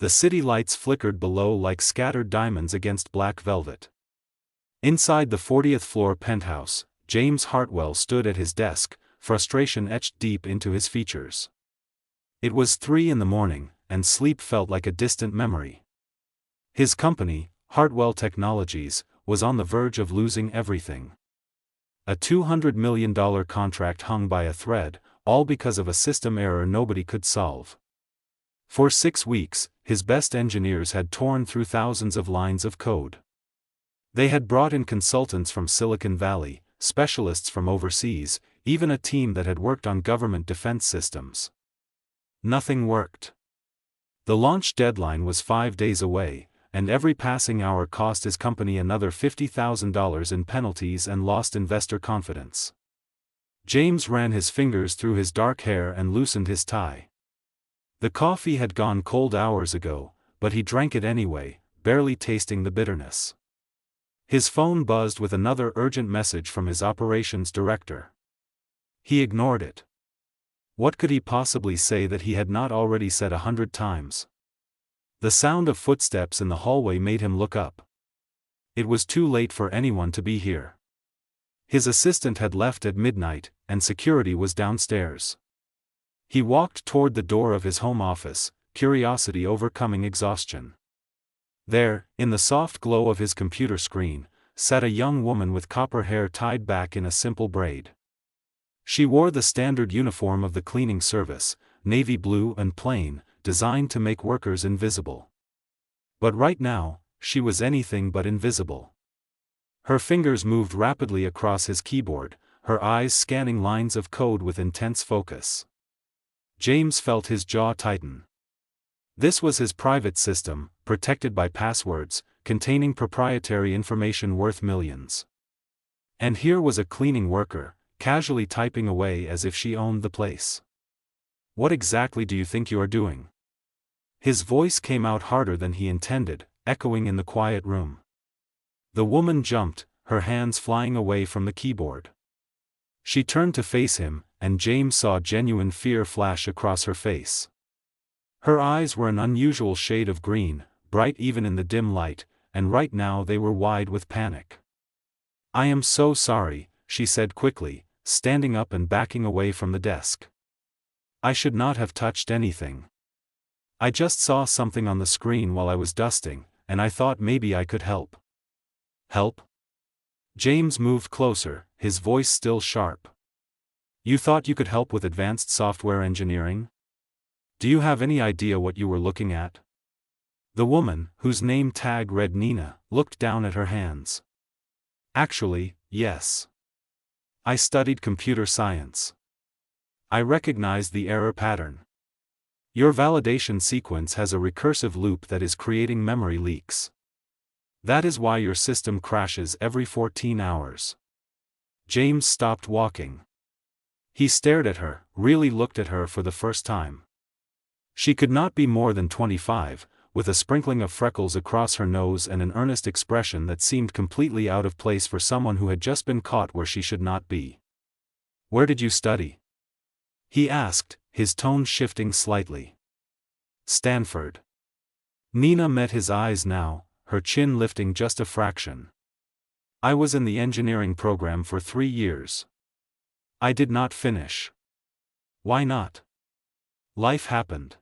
The city lights flickered below like scattered diamonds against black velvet. Inside the 40th floor penthouse, James Hartwell stood at his desk, frustration etched deep into his features. It was 3 in the morning, and sleep felt like a distant memory. His company, Hartwell Technologies, was on the verge of losing everything. A $200 million contract hung by a thread, all because of a system error nobody could solve. For 6 weeks, his best engineers had torn through thousands of lines of code. They had brought in consultants from Silicon Valley, specialists from overseas, even a team that had worked on government defense systems. Nothing worked. The launch deadline was 5 days away, and every passing hour cost his company another $50,000 in penalties and lost investor confidence. James ran his fingers through his dark hair and loosened his tie. The coffee had gone cold hours ago, but he drank it anyway, barely tasting the bitterness. His phone buzzed with another urgent message from his operations director. He ignored it. What could he possibly say that he had not already said 100 times? The sound of footsteps in the hallway made him look up. It was too late for anyone to be here. His assistant had left at midnight, and security was downstairs. He walked toward the door of his home office, curiosity overcoming exhaustion. There, in the soft glow of his computer screen, sat a young woman with copper hair tied back in a simple braid. She wore the standard uniform of the cleaning service, navy blue and plain, designed to make workers invisible. But right now, she was anything but invisible. Her fingers moved rapidly across his keyboard, her eyes scanning lines of code with intense focus. James felt his jaw tighten. This was his private system, protected by passwords, containing proprietary information worth millions. And here was a cleaning worker, casually typing away as if she owned the place. "What exactly do you think you are doing?" His voice came out harder than he intended, echoing in the quiet room. The woman jumped, her hands flying away from the keyboard. She turned to face him, and James saw genuine fear flash across her face. Her eyes were an unusual shade of green, bright even in the dim light, and right now they were wide with panic. "I am so sorry," she said quickly, standing up and backing away from the desk. "I should not have touched anything. I just saw something on the screen while I was dusting, and I thought maybe I could help." "Help?" James moved closer, his voice still sharp. "You thought you could help with advanced software engineering? Do you have any idea what you were looking at?" The woman, whose name tag read Nina, looked down at her hands. "Actually, yes. I studied computer science. I recognized the error pattern. Your validation sequence has a recursive loop that is creating memory leaks. That is why your system crashes every 14 hours. James stopped walking. He stared at her, really looked at her for the first time. She could not be more than 25, with a sprinkling of freckles across her nose and an earnest expression that seemed completely out of place for someone who had just been caught where she should not be. "Where did you study?" he asked, his tone shifting slightly. "Stanford." Nina met his eyes now, her chin lifting just a fraction. "I was in the engineering program for 3 years. I did not finish." "Why not?" "Life happened."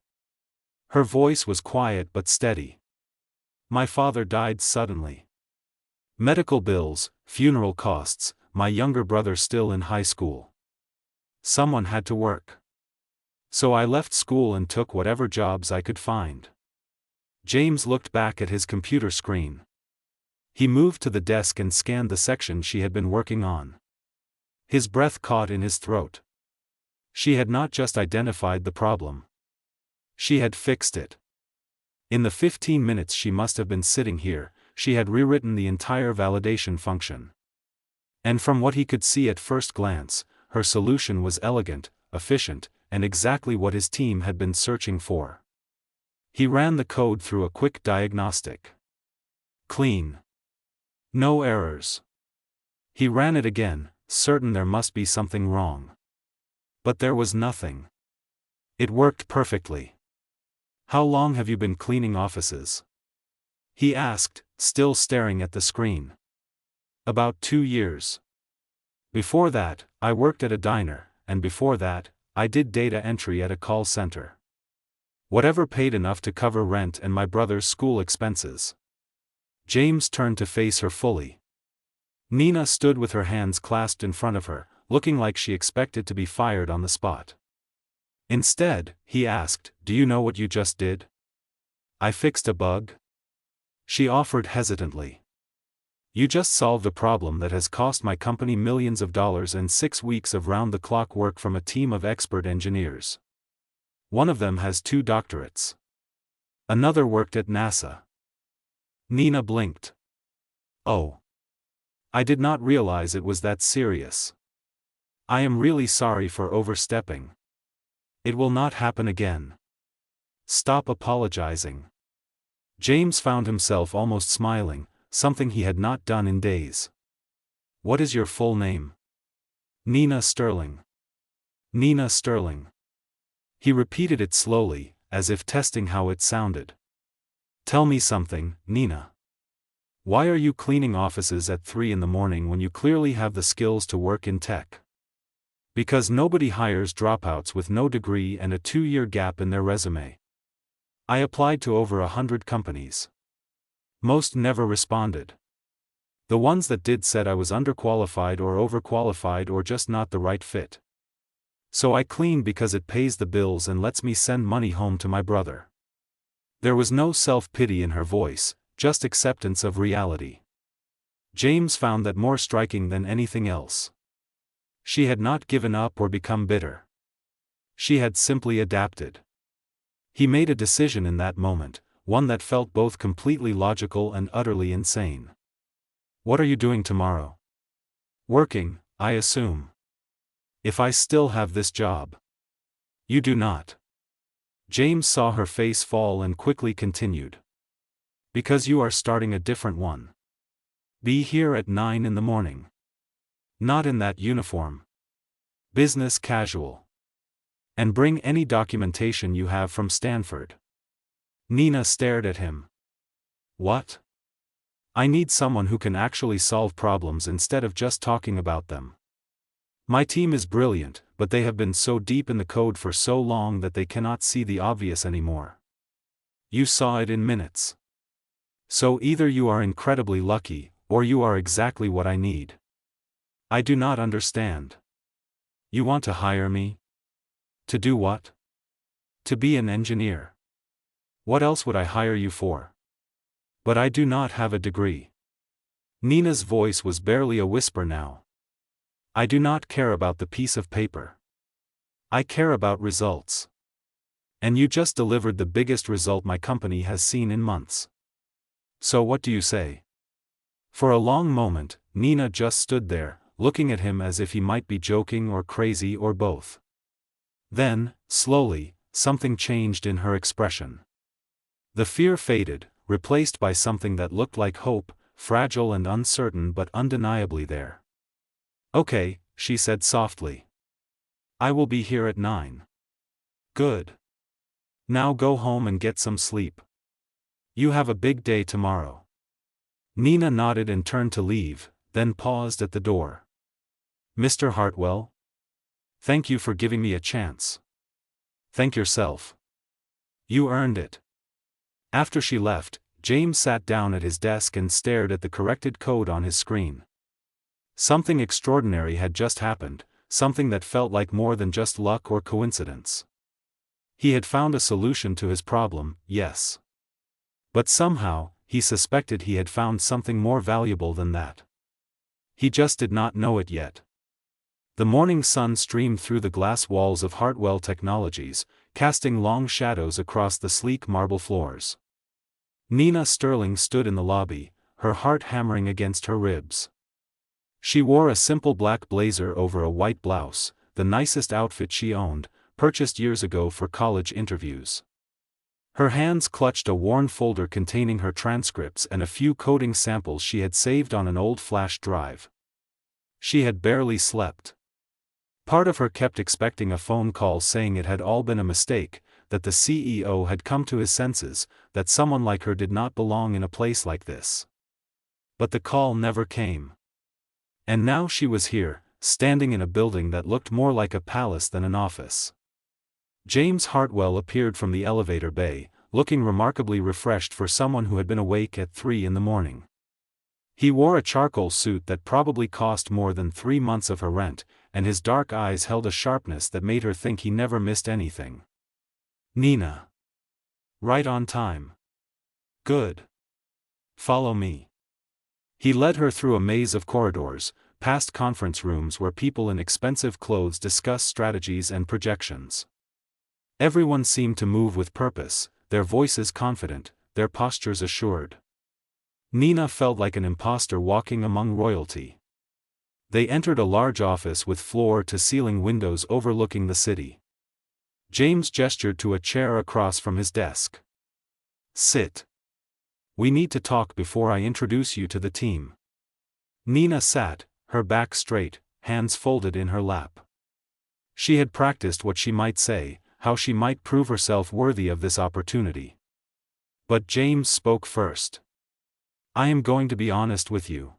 Her voice was quiet but steady. "My father died suddenly. Medical bills, funeral costs, my younger brother still in high school. Someone had to work. So I left school and took whatever jobs I could find." James looked back at his computer screen. He moved to the desk and scanned the section she had been working on. His breath caught in his throat. She had not just identified the problem. She had fixed it. In the 15 minutes she must have been sitting here, she had rewritten the entire validation function. And from what he could see at first glance, her solution was elegant, efficient, and exactly what his team had been searching for. He ran the code through a quick diagnostic. Clean. No errors. He ran it again, certain there must be something wrong. But there was nothing. It worked perfectly. How long have you been cleaning offices? He asked, still staring at the screen. About 2 years. Before that, I worked at a diner, and before that, I did data entry at a call center. Whatever paid enough to cover rent and my brother's school expenses. James turned to face her fully. Nina stood with her hands clasped in front of her, looking like she expected to be fired on the spot. Instead, he asked, "Do you know what you just did?" "I fixed a bug," she offered hesitantly. "You just solved a problem that has cost my company millions of dollars and 6 weeks of round-the-clock work from a team of expert engineers. One of them has 2 doctorates. Another worked at NASA." Nina blinked. "Oh. I did not realize it was that serious. I am really sorry for overstepping. It will not happen again. Stop apologizing." James found himself almost smiling, something he had not done in days. "What is your full name?" "Nina Sterling." "Nina Sterling." He repeated it slowly, as if testing how it sounded. "Tell me something, Nina. Why are you cleaning offices at 3 in the morning when you clearly have the skills to work in tech?" "Because nobody hires dropouts with no degree and a 2-year gap in their resume. I applied to over 100 companies. Most never responded. The ones that did said I was underqualified or overqualified or just not the right fit. So I clean because it pays the bills and lets me send money home to my brother." There was no self-pity in her voice, just acceptance of reality. James found that more striking than anything else. She had not given up or become bitter. She had simply adapted. He made a decision in that moment, one that felt both completely logical and utterly insane. "What are you doing tomorrow?" "Working, I assume. If I still have this job." "You do not." James saw her face fall and quickly continued. "Because you are starting a different one. Be here at 9 in the morning. Not in that uniform. Business casual. And bring any documentation you have from Stanford." Nina stared at him. "What?" "I need someone who can actually solve problems instead of just talking about them. My team is brilliant, but they have been so deep in the code for so long that they cannot see the obvious anymore. You saw it in minutes. So either you are incredibly lucky, or you are exactly what I need. I do not understand. You want to hire me? To do what? To be an engineer. What else would I hire you for? But I do not have a degree." Nina's voice was barely a whisper now. "I do not care about the piece of paper. I care about results. And you just delivered the biggest result my company has seen in months. So what do you say?" For a long moment, Nina just stood there, looking at him as if he might be joking or crazy or both. Then, slowly, something changed in her expression. The fear faded, replaced by something that looked like hope, fragile and uncertain but undeniably there. "Okay," she said softly. "I will be here at 9. Good. Now go home and get some sleep. You have a big day tomorrow." Nina nodded and turned to leave, then paused at the door. "Mr. Hartwell? Thank you for giving me a chance." "Thank yourself. You earned it." After she left, James sat down at his desk and stared at the corrected code on his screen. Something extraordinary had just happened, something that felt like more than just luck or coincidence. He had found a solution to his problem, yes. But somehow, he suspected he had found something more valuable than that. He just did not know it yet. The morning sun streamed through the glass walls of Hartwell Technologies, casting long shadows across the sleek marble floors. Nina Sterling stood in the lobby, her heart hammering against her ribs. She wore a simple black blazer over a white blouse, the nicest outfit she owned, purchased years ago for college interviews. Her hands clutched a worn folder containing her transcripts and a few coding samples she had saved on an old flash drive. She had barely slept. Part of her kept expecting a phone call saying it had all been a mistake, that the CEO had come to his senses, that someone like her did not belong in a place like this. But the call never came. And now she was here, standing in a building that looked more like a palace than an office. James Hartwell appeared from the elevator bay, looking remarkably refreshed for someone who had been awake at 3 in the morning. He wore a charcoal suit that probably cost more than 3 months of her rent, and his dark eyes held a sharpness that made her think he never missed anything. "Nina. Right on time. Good. Follow me." He led her through a maze of corridors, past conference rooms where people in expensive clothes discuss strategies and projections. Everyone seemed to move with purpose, their voices confident, their postures assured. Nina felt like an imposter walking among royalty. They entered a large office with floor-to-ceiling windows overlooking the city. James gestured to a chair across from his desk. "Sit. We need to talk before I introduce you to the team." Nina sat, her back straight, hands folded in her lap. She had practiced what she might say, how she might prove herself worthy of this opportunity. But James spoke first. "I am going to be honest with you.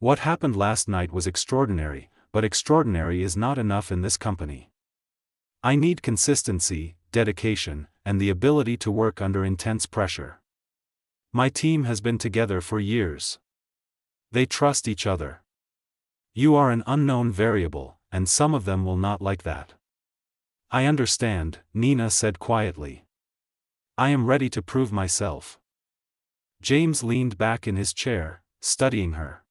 What happened last night was extraordinary, but extraordinary is not enough in this company. I need consistency, dedication, and the ability to work under intense pressure. My team has been together for years. They trust each other. You are an unknown variable, and some of them will not like that." "I understand," Nina said quietly. "I am ready to prove myself." James leaned back in his chair, studying her.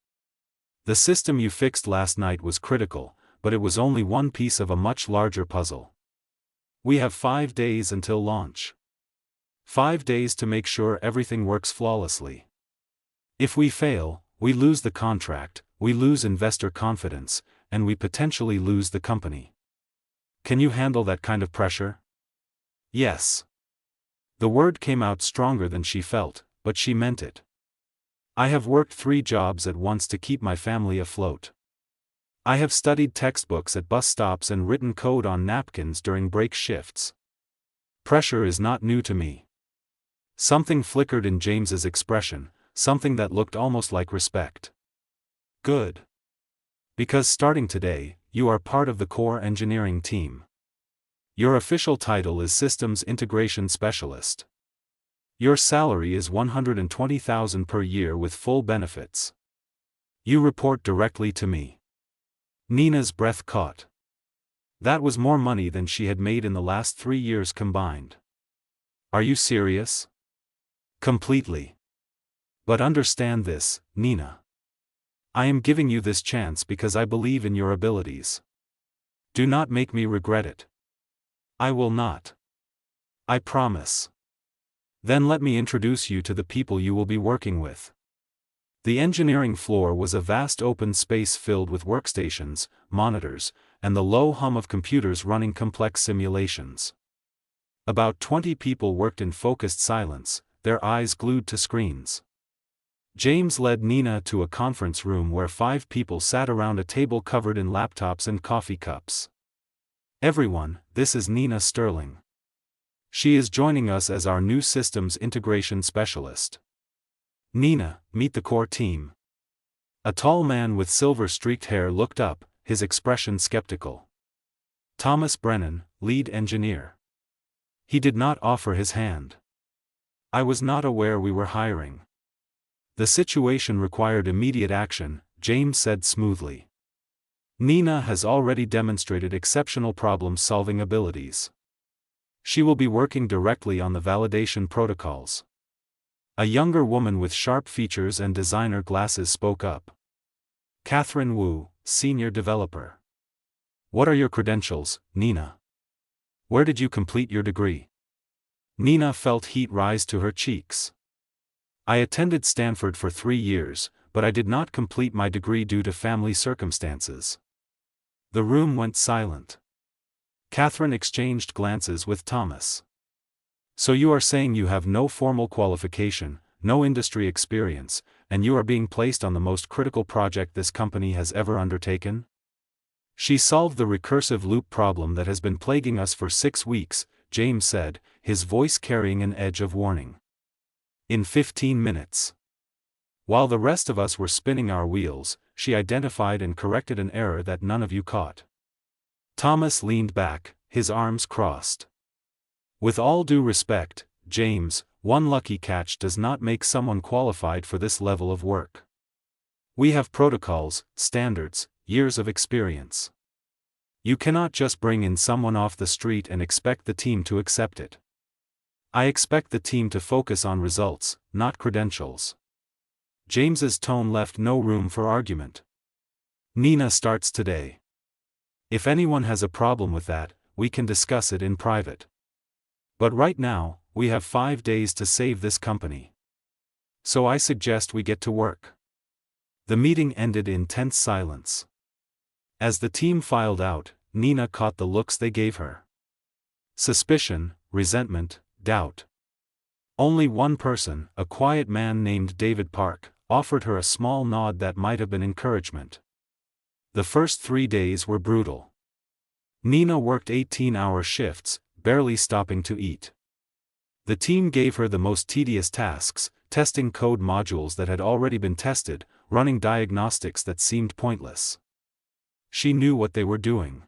"The system you fixed last night was critical, but it was only one piece of a much larger puzzle. We have 5 days until launch. 5 days to make sure everything works flawlessly. If we fail, we lose the contract, we lose investor confidence, and we potentially lose the company. Can you handle that kind of pressure?" "Yes." The word came out stronger than she felt, but she meant it. "I have worked 3 jobs at once to keep my family afloat. I have studied textbooks at bus stops and written code on napkins during break shifts. Pressure is not new to me." Something flickered in James's expression, something that looked almost like respect. "Good. Because starting today, you are part of the core engineering team. Your official title is Systems Integration Specialist. Your salary is $120,000 per year with full benefits. You report directly to me." Nina's breath caught. That was more money than she had made in the last 3 years combined. "Are you serious?" "Completely. But understand this, Nina. I am giving you this chance because I believe in your abilities. Do not make me regret it." "I will not. I promise." "Then let me introduce you to the people you will be working with." The engineering floor was a vast open space filled with workstations, monitors, and the low hum of computers running complex simulations. About 20 people worked in focused silence, their eyes glued to screens. James led Nina to a conference room where 5 people sat around a table covered in laptops and coffee cups. "Everyone, this is Nina Sterling. She is joining us as our new systems integration specialist. Nina, meet the core team." A tall man with silver-streaked hair looked up, his expression skeptical. "Thomas Brennan, lead engineer." He did not offer his hand. "I was not aware we were hiring." "The situation required immediate action," James said smoothly. "Nina has already demonstrated exceptional problem-solving abilities. She will be working directly on the validation protocols." A younger woman with sharp features and designer glasses spoke up. "Catherine Wu, senior developer." "What are your credentials, Nina? Where did you complete your degree?" Nina felt heat rise to her cheeks. "I attended Stanford for 3 years, but I did not complete my degree due to family circumstances." The room went silent. Catherine exchanged glances with Thomas. "So you are saying you have no formal qualification, no industry experience, and you are being placed on the most critical project this company has ever undertaken?" "She solved the recursive loop problem that has been plaguing us for 6 weeks," James said, his voice carrying an edge of warning. In 15 minutes. While the rest of us were spinning our wheels, she identified and corrected an error that none of you caught. Thomas leaned back, his arms crossed. With all due respect, James, one lucky catch does not make someone qualified for this level of work. We have protocols, standards, years of experience. You cannot just bring in someone off the street and expect the team to accept it. I expect the team to focus on results, not credentials. James's tone left no room for argument. Nina starts today. If anyone has a problem with that, we can discuss it in private. But right now, we have 5 days to save this company. So I suggest we get to work. The meeting ended in tense silence. As the team filed out, Nina caught the looks they gave her. Suspicion, resentment, doubt. Only one person, a quiet man named David Park, offered her a small nod that might have been encouragement. The first 3 days were brutal. Nina worked 18-hour shifts, barely stopping to eat. The team gave her the most tedious tasks, testing code modules that had already been tested, running diagnostics that seemed pointless. She knew what they were doing.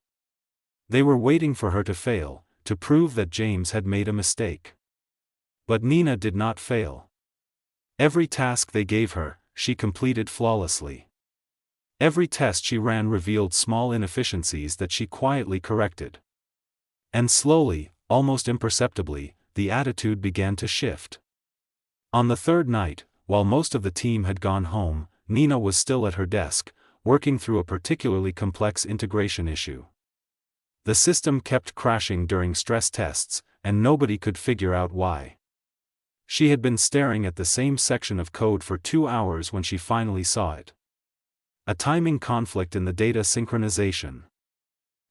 They were waiting for her to fail, to prove that James had made a mistake. But Nina did not fail. Every task they gave her, she completed flawlessly. Every test she ran revealed small inefficiencies that she quietly corrected. And slowly, almost imperceptibly, the attitude began to shift. On the third night, while most of the team had gone home, Nina was still at her desk, working through a particularly complex integration issue. The system kept crashing during stress tests, and nobody could figure out why. She had been staring at the same section of code for 2 hours when she finally saw it. A timing conflict in the data synchronization.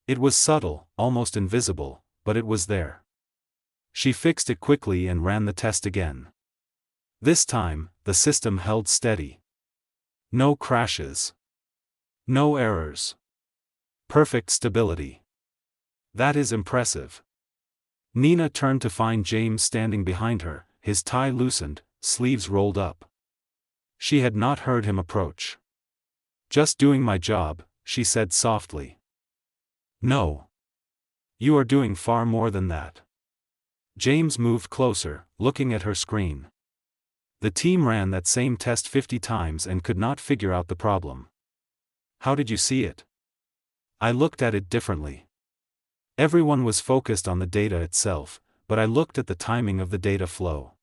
It was subtle, almost invisible, but it was there. She fixed it quickly and ran the test again. This time, the system held steady. No crashes. No errors. Perfect stability. That is impressive. Nina turned to find James standing behind her, his tie loosened, sleeves rolled up. She had not heard him approach. "Just doing my job," she said softly. "No. You are doing far more than that." James moved closer, looking at her screen. The team ran that same test 50 times and could not figure out the problem. "How did you see it?" "I looked at it differently. Everyone was focused on the data itself, but I looked at the timing of the data flow.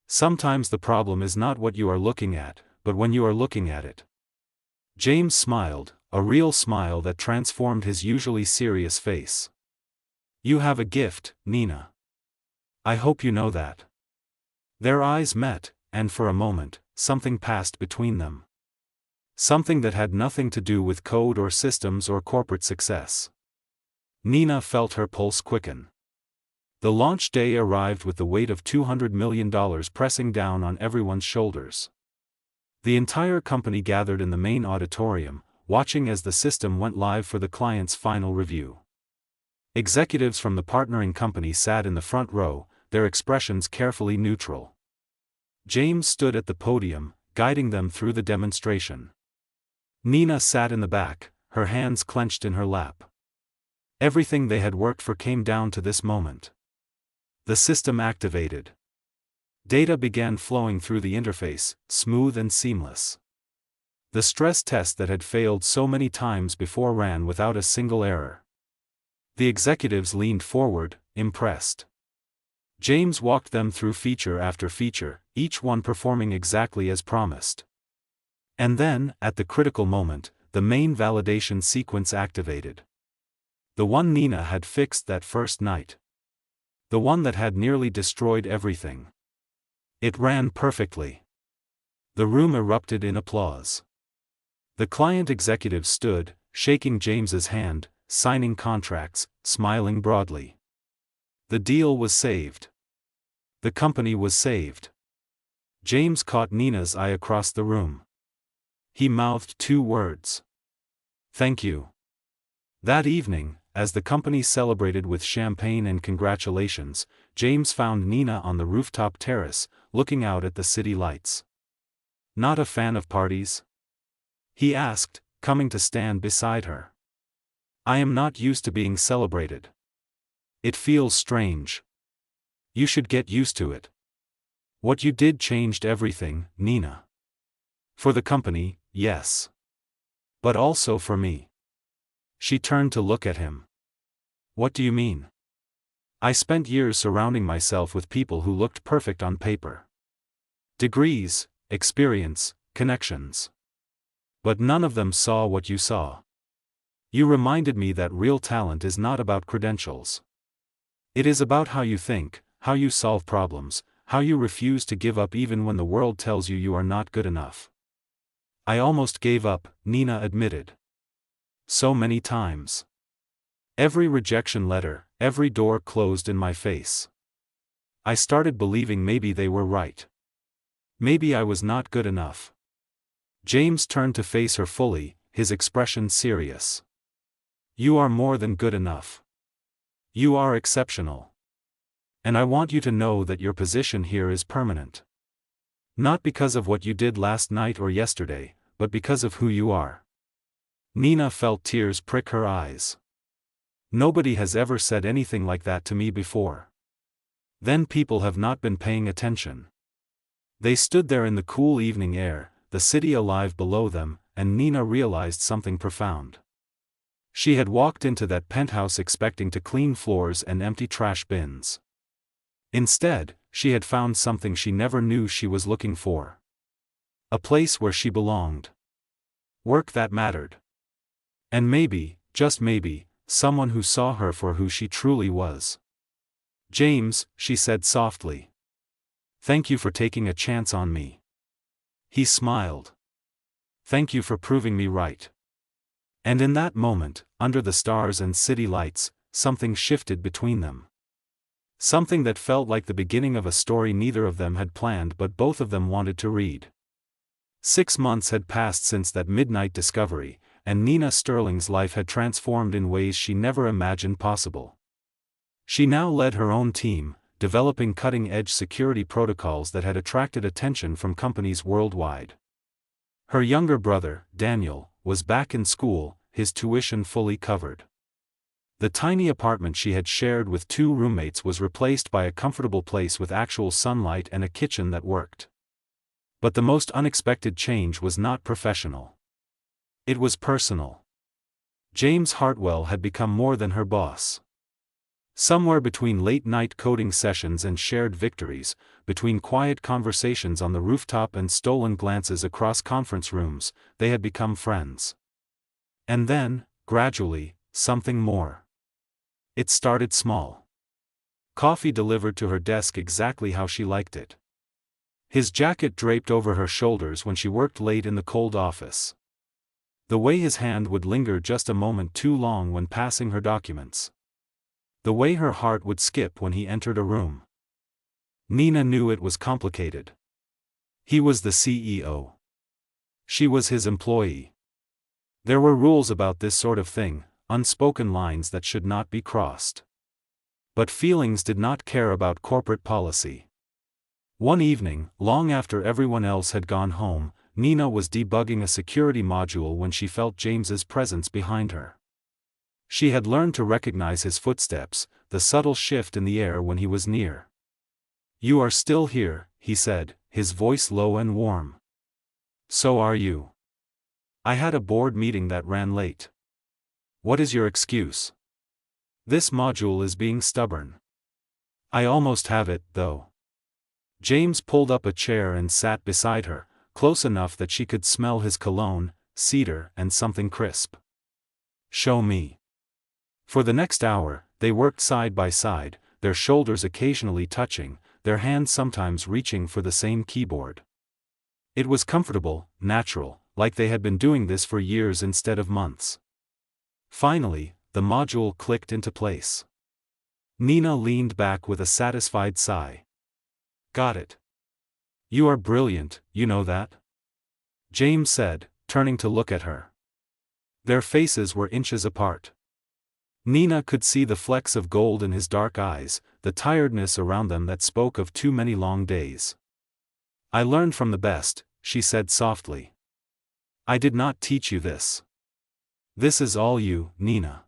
Sometimes the problem is not what you are looking at, but when you are looking at it." James smiled, a real smile that transformed his usually serious face. "You have a gift, Nina. I hope you know that." Their eyes met, and for a moment, something passed between them. Something that had nothing to do with code or systems or corporate success. Nina felt her pulse quicken. The launch day arrived with the weight of $200 million pressing down on everyone's shoulders. The entire company gathered in the main auditorium, watching as the system went live for the client's final review. Executives from the partnering company sat in the front row, their expressions carefully neutral. James stood at the podium, guiding them through the demonstration. Nina sat in the back, her hands clenched in her lap. Everything they had worked for came down to this moment. The system activated. Data began flowing through the interface, smooth and seamless. The stress test that had failed so many times before ran without a single error. The executives leaned forward, impressed. James walked them through feature after feature, each one performing exactly as promised. And then, at the critical moment, the main validation sequence activated. The one Nina had fixed that first night. The one that had nearly destroyed everything. It ran perfectly. The room erupted in applause. The client executive stood, shaking James's hand, signing contracts, smiling broadly. The deal was saved. The company was saved. James caught Nina's eye across the room. He mouthed 2 words. "Thank you." That evening, as the company celebrated with champagne and congratulations, James found Nina on the rooftop terrace, looking out at the city lights. "Not a fan of parties?" he asked, coming to stand beside her. "I am not used to being celebrated. It feels strange." "You should get used to it. What you did changed everything, Nina. For the company, yes. But also for me." She turned to look at him. "What do you mean?" "I spent years surrounding myself with people who looked perfect on paper. Degrees, experience, connections. But none of them saw what you saw. You reminded me that real talent is not about credentials. It is about how you think, how you solve problems, how you refuse to give up even when the world tells you you are not good enough." "I almost gave up," Nina admitted. "So many times. Every rejection letter, every door closed in my face. I started believing maybe they were right. Maybe I was not good enough." James turned to face her fully, his expression serious. "You are more than good enough. You are exceptional. And I want you to know that your position here is permanent. Not because of what you did last night or yesterday, but because of who you are." Nina felt tears prick her eyes. "Nobody has ever said anything like that to me before." Then people have not been paying attention. They stood there in the cool evening air, the city alive below them, and Nina realized something profound. She had walked into that penthouse expecting to clean floors and empty trash bins. Instead, she had found something she never knew she was looking for. A place where she belonged. Work that mattered. And maybe, just maybe, someone who saw her for who she truly was. "James," she said softly. "Thank you for taking a chance on me." He smiled. "Thank you for proving me right." And in that moment, under the stars and city lights, something shifted between them. Something that felt like the beginning of a story neither of them had planned but both of them wanted to read. 6 months had passed since that midnight discovery, and Nina Sterling's life had transformed in ways she never imagined possible. She now led her own team, developing cutting-edge security protocols that had attracted attention from companies worldwide. Her younger brother, Daniel, was back in school, his tuition fully covered. The tiny apartment she had shared with 2 roommates was replaced by a comfortable place with actual sunlight and a kitchen that worked. But the most unexpected change was not professional. It was personal. James Hartwell had become more than her boss. Somewhere between late-night coding sessions and shared victories, between quiet conversations on the rooftop and stolen glances across conference rooms, they had become friends. And then, gradually, something more. It started small. Coffee delivered to her desk exactly how she liked it. His jacket draped over her shoulders when she worked late in the cold office. The way his hand would linger just a moment too long when passing her documents. The way her heart would skip when he entered a room. Nina knew it was complicated. He was the CEO. She was his employee. There were rules about this sort of thing, unspoken lines that should not be crossed. But feelings did not care about corporate policy. One evening, long after everyone else had gone home, Nina was debugging a security module when she felt James's presence behind her. She had learned to recognize his footsteps, the subtle shift in the air when he was near. "You are still here," he said, his voice low and warm. "So are you. I had a board meeting that ran late." "What is your excuse?" "This module is being stubborn." "I almost have it, though." James pulled up a chair and sat beside her, close enough that she could smell his cologne, cedar and something crisp. "Show me." For the next hour, they worked side by side, their shoulders occasionally touching, their hands sometimes reaching for the same keyboard. It was comfortable, natural, like they had been doing this for years instead of months. Finally, the module clicked into place. Nina leaned back with a satisfied sigh. "Got it. You are brilliant, you know that?" James said, turning to look at her. Their faces were inches apart. Nina could see the flecks of gold in his dark eyes, the tiredness around them that spoke of too many long days. I learned from the best, she said softly. I did not teach you this. This is all you, Nina.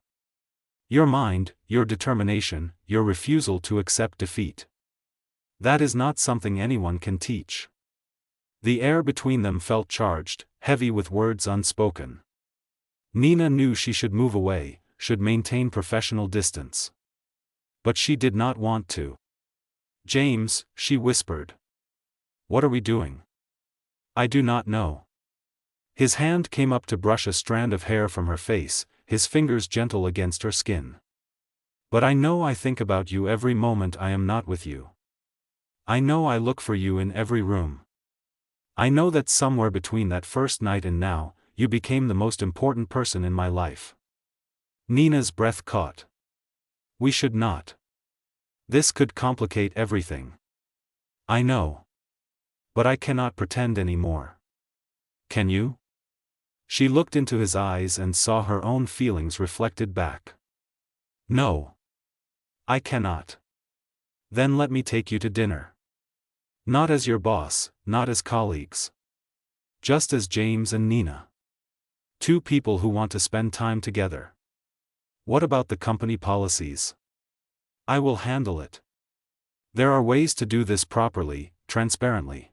Your mind, your determination, your refusal to accept defeat. That is not something anyone can teach. The air between them felt charged, heavy with words unspoken. Nina knew she should move away, should maintain professional distance. But she did not want to. James, she whispered. What are we doing? I do not know. His hand came up to brush a strand of hair from her face, his fingers gentle against her skin. But I know I think about you every moment I am not with you. I know I look for you in every room. I know that somewhere between that first night and now, you became the most important person in my life. Nina's breath caught. We should not. This could complicate everything. I know. But I cannot pretend anymore. Can you? She looked into his eyes and saw her own feelings reflected back. No. I cannot. Then let me take you to dinner. Not as your boss, not as colleagues. Just as James and Nina. Two people who want to spend time together. What about the company policies? I will handle it. There are ways to do this properly, transparently.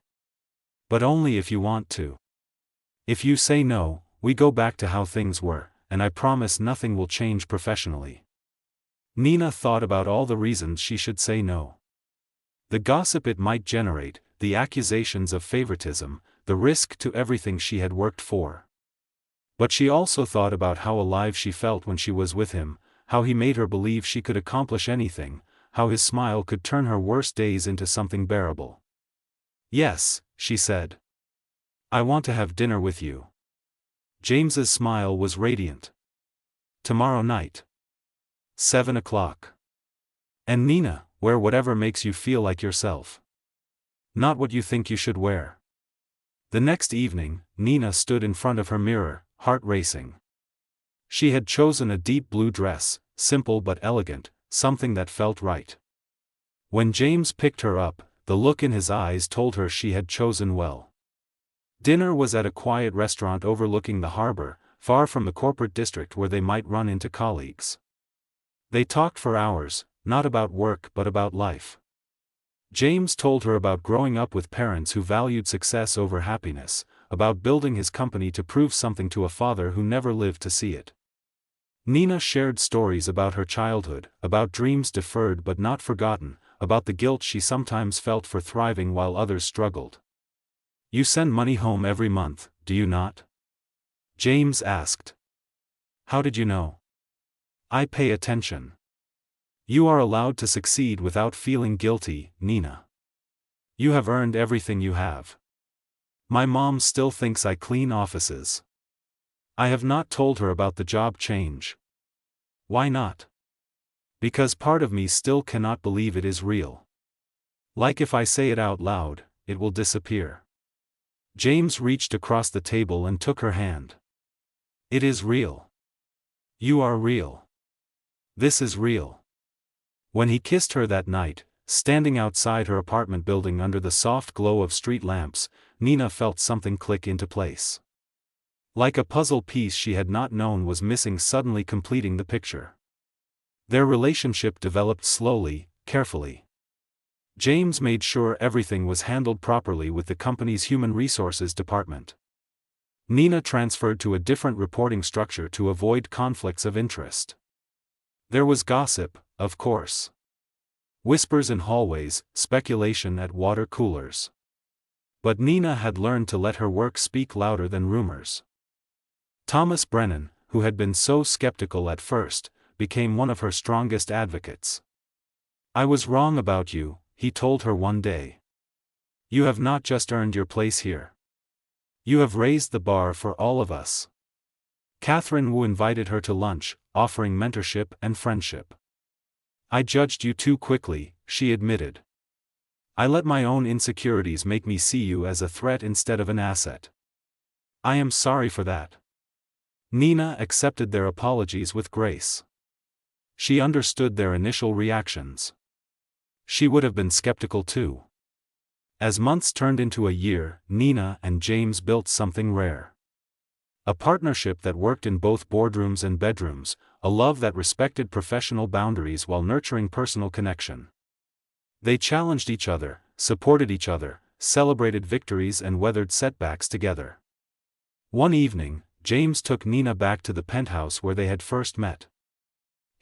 But only if you want to. If you say no, we go back to how things were, and I promise nothing will change professionally. Nina thought about all the reasons she should say no. The gossip it might generate, the accusations of favoritism, the risk to everything she had worked for. But she also thought about how alive she felt when she was with him, how he made her believe she could accomplish anything, how his smile could turn her worst days into something bearable. Yes, she said. I want to have dinner with you. James's smile was radiant. Tomorrow night. 7 o'clock. And Nina, wear whatever makes you feel like yourself. Not what you think you should wear. The next evening, Nina stood in front of her mirror, heart racing. She had chosen a deep blue dress, simple but elegant, something that felt right. When James picked her up, the look in his eyes told her she had chosen well. Dinner was at a quiet restaurant overlooking the harbor, far from the corporate district where they might run into colleagues. They talked for hours, not about work but about life. James told her about growing up with parents who valued success over happiness, about building his company to prove something to a father who never lived to see it. Nina shared stories about her childhood, about dreams deferred but not forgotten, about the guilt she sometimes felt for thriving while others struggled. You send money home every month, do you not? James asked. How did you know? I pay attention. You are allowed to succeed without feeling guilty, Nina. You have earned everything you have. My mom still thinks I clean offices. I have not told her about the job change. Why not? Because part of me still cannot believe it is real. Like if I say it out loud, it will disappear. James reached across the table and took her hand. It is real. You are real. This is real. When he kissed her that night, standing outside her apartment building under the soft glow of street lamps, Nina felt something click into place. Like a puzzle piece she had not known was missing suddenly completing the picture. Their relationship developed slowly, carefully. James made sure everything was handled properly with the company's human resources department. Nina transferred to a different reporting structure to avoid conflicts of interest. There was gossip, of course. Whispers in hallways, speculation at water coolers. But Nina had learned to let her work speak louder than rumors. Thomas Brennan, who had been so skeptical at first, became one of her strongest advocates. I was wrong about you, he told her one day. You have not just earned your place here. You have raised the bar for all of us. Catherine Wu invited her to lunch, offering mentorship and friendship. I judged you too quickly, she admitted. I let my own insecurities make me see you as a threat instead of an asset. I am sorry for that. Nina accepted their apologies with grace. she understood their initial reactions. She would have been skeptical too. As months turned into a year, Nina and James built something rare. A partnership that worked in both boardrooms and bedrooms, a love that respected professional boundaries while nurturing personal connection. They challenged each other, supported each other, celebrated victories and weathered setbacks together. One evening, James took Nina back to the penthouse where they had first met.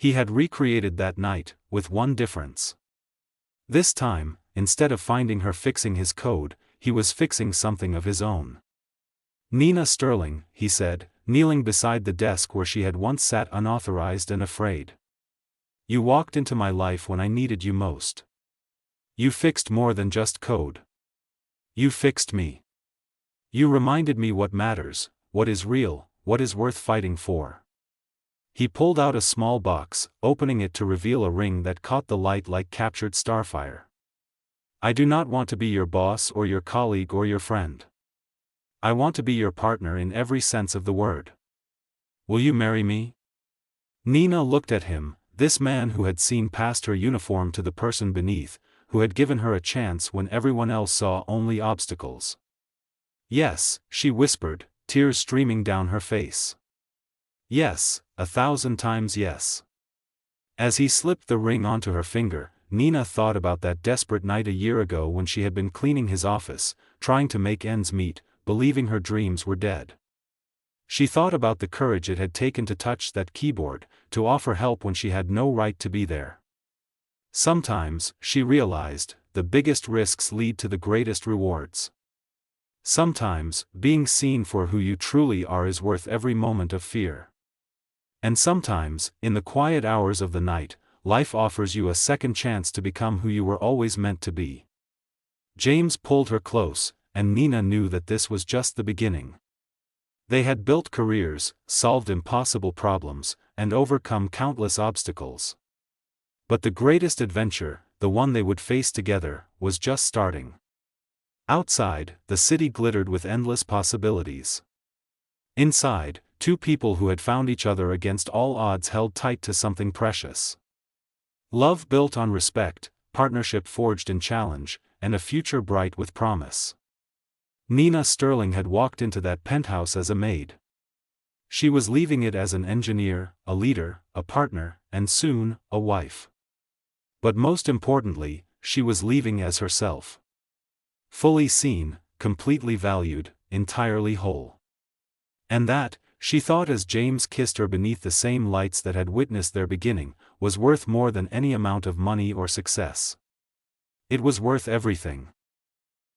He had recreated that night, with one difference. This time, instead of finding her fixing his code, he was fixing something of his own. "Nina Sterling," he said, kneeling beside the desk where she had once sat unauthorized and afraid. "You walked into my life when I needed you most. You fixed more than just code. You fixed me. You reminded me what matters, what is real, what is worth fighting for." He pulled out a small box, opening it to reveal a ring that caught the light like captured starfire. "I do not want to be your boss or your colleague or your friend. I want to be your partner in every sense of the word. Will you marry me?" Nina looked at him, this man who had seen past her uniform to the person beneath, who had given her a chance when everyone else saw only obstacles. "Yes," she whispered, tears streaming down her face. "Yes, 1,000 times yes." As he slipped the ring onto her finger, Nina thought about that desperate night a year ago when she had been cleaning his office, trying to make ends meet, believing her dreams were dead. She thought about the courage it had taken to touch that keyboard, to offer help when she had no right to be there. Sometimes, she realized, the biggest risks lead to the greatest rewards. Sometimes, being seen for who you truly are is worth every moment of fear. And sometimes, in the quiet hours of the night, life offers you a second chance to become who you were always meant to be. James pulled her close, and Nina knew that this was just the beginning. They had built careers, solved impossible problems, and overcome countless obstacles. But the greatest adventure, the one they would face together, was just starting. Outside, the city glittered with endless possibilities. Inside, two people who had found each other against all odds held tight to something precious. Love built on respect, partnership forged in challenge, and a future bright with promise. Nina Sterling had walked into that penthouse as a maid. She was leaving it as an engineer, a leader, a partner, and soon, a wife. But most importantly, she was leaving as herself. Fully seen, completely valued, entirely whole. And that, she thought as James kissed her beneath the same lights that had witnessed their beginning, was worth more than any amount of money or success. It was worth everything.